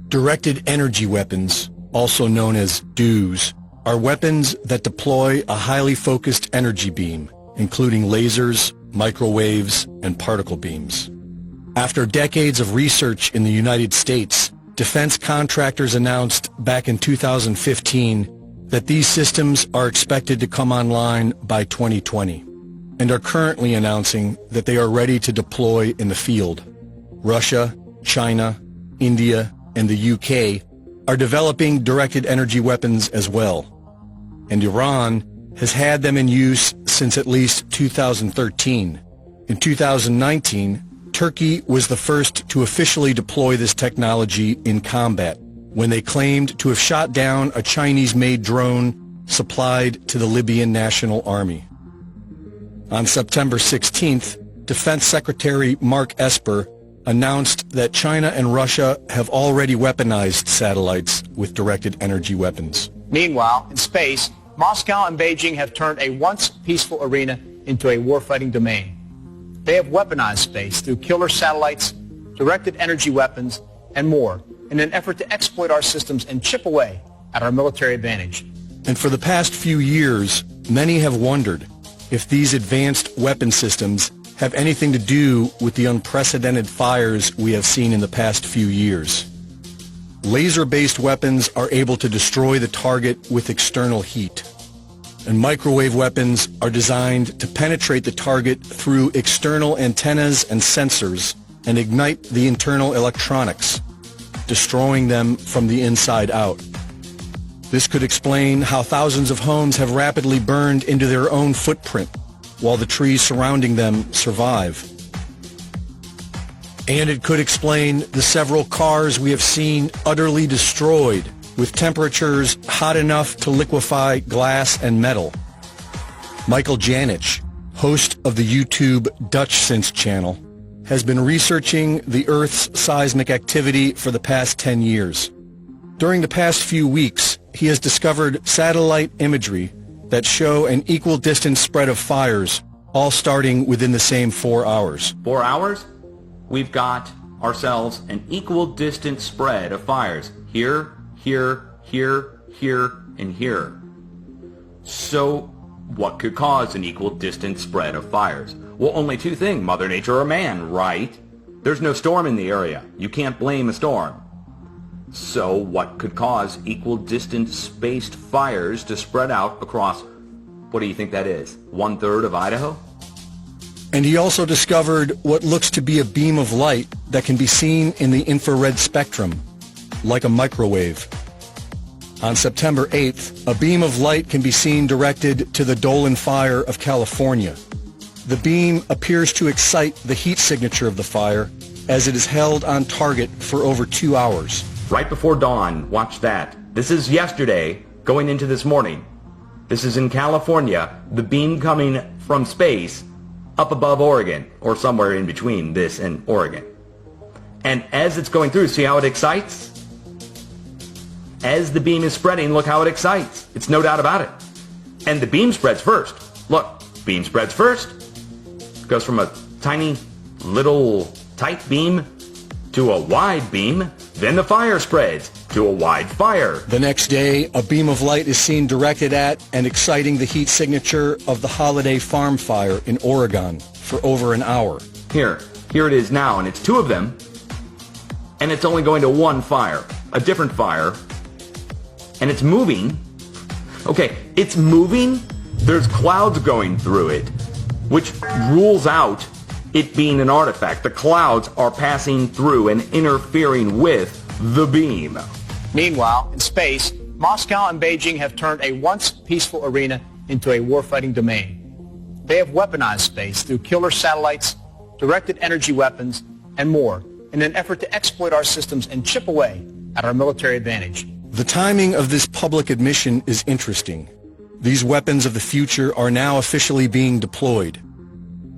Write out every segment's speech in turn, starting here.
Directed energy weapons, also known as DEWs, are weapons that deploy a highly focused energy beam, including lasers, microwaves, and particle beams. After decades of research in the United States, defense contractors announced back in 2015 that these systems are expected to come online by 2020, and are currently announcing that they are ready to deploy in the field. Russia, China, India, and the UK are developing directed energy weapons as well, and Iran has had them in use since at least 2013. In 2019, Turkey was the first to officially deploy this technology in combat, when they claimed to have shot down a Chinese-made drone supplied to the Libyan National Army. On September 16th, Defense Secretary Mark Esper announced that China and Russia have already weaponized satellites with directed energy weapons. Meanwhile, in space, Moscow and Beijing have turned a once peaceful arena into a warfighting domain. They have weaponized space through killer satellites, directed energy weapons, and more in an effort to exploit our systems and chip away at our military advantage. And for the past few years, many have wondered if these advanced weapon systems have anything to do with the unprecedented fires we have seen in the past few years. Laser-based weapons are able to destroy the target with external heat, and microwave weapons are designed to penetrate the target through external antennas and sensors and ignite the internal electronics, destroying them from the inside out. This could explain how thousands of homes have rapidly burned into their own footprint, while the trees surrounding them survive. And it could explain the several cars we have seen utterly destroyed, with temperatures hot enough to liquefy glass and metal. Michael Janich, host of the YouTube DutchSense channel, has been researching the Earth's seismic activity for the past 10 years. During the past few weeks, he has discovered satellite imagery that show an equal distance spread of fires, all starting within the same 4 hours. 4 hours? We've got ourselves an equal distance spread of fires. Here, here, here, here, and here. So, what could cause an equal distance spread of fires? Well, only two things, Mother Nature or man, right? There's no storm in the area. You can't blame a storm. So, what could cause equal distance spaced fires to spread out across, what do you think that is, 1/3 of Idaho? And he also discovered what looks to be a beam of light that can be seen in the infrared spectrum, like a microwave. On September 8th, a beam of light can be seen directed to the Dolan Fire of California. The beam appears to excite the heat signature of the fire as it is held on target for over 2 hours. Right before dawn, watch that. This is yesterday, going into this morning. This is in California, the beam coming from space up above Oregon, or somewhere in between this and Oregon. And as it's going through, see how it excites? As the beam is spreading, look how it excites. It's no doubt about it. And the beam spreads first. Look, beam spreads first. Goes from a tiny, little, tight beam to a wide beam. Then the fire spreads to a wide fire. The next day, a beam of light is seen directed at and exciting the heat signature of the Holiday Farm Fire in Oregon for over an hour. Here it is now, and it's two of them, and it's only going to one fire, a different fire, and it's moving. Okay, it's moving. There's clouds going through it, which rules out it being an artifact. The clouds are passing through and interfering with the beam. Meanwhile, in space, Moscow and Beijing have turned a once peaceful arena into a warfighting domain. They have weaponized space through killer satellites, directed energy weapons, and more in an effort to exploit our systems and chip away at our military advantage. The timing of this public admission is interesting. These weapons of the future are now officially being deployed.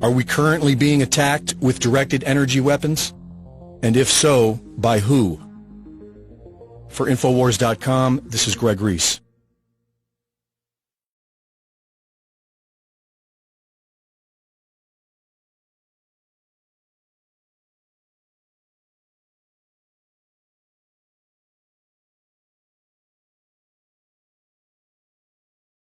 Are we currently being attacked with directed energy weapons? And if so, by who? For Infowars.com, this is Greg Reese.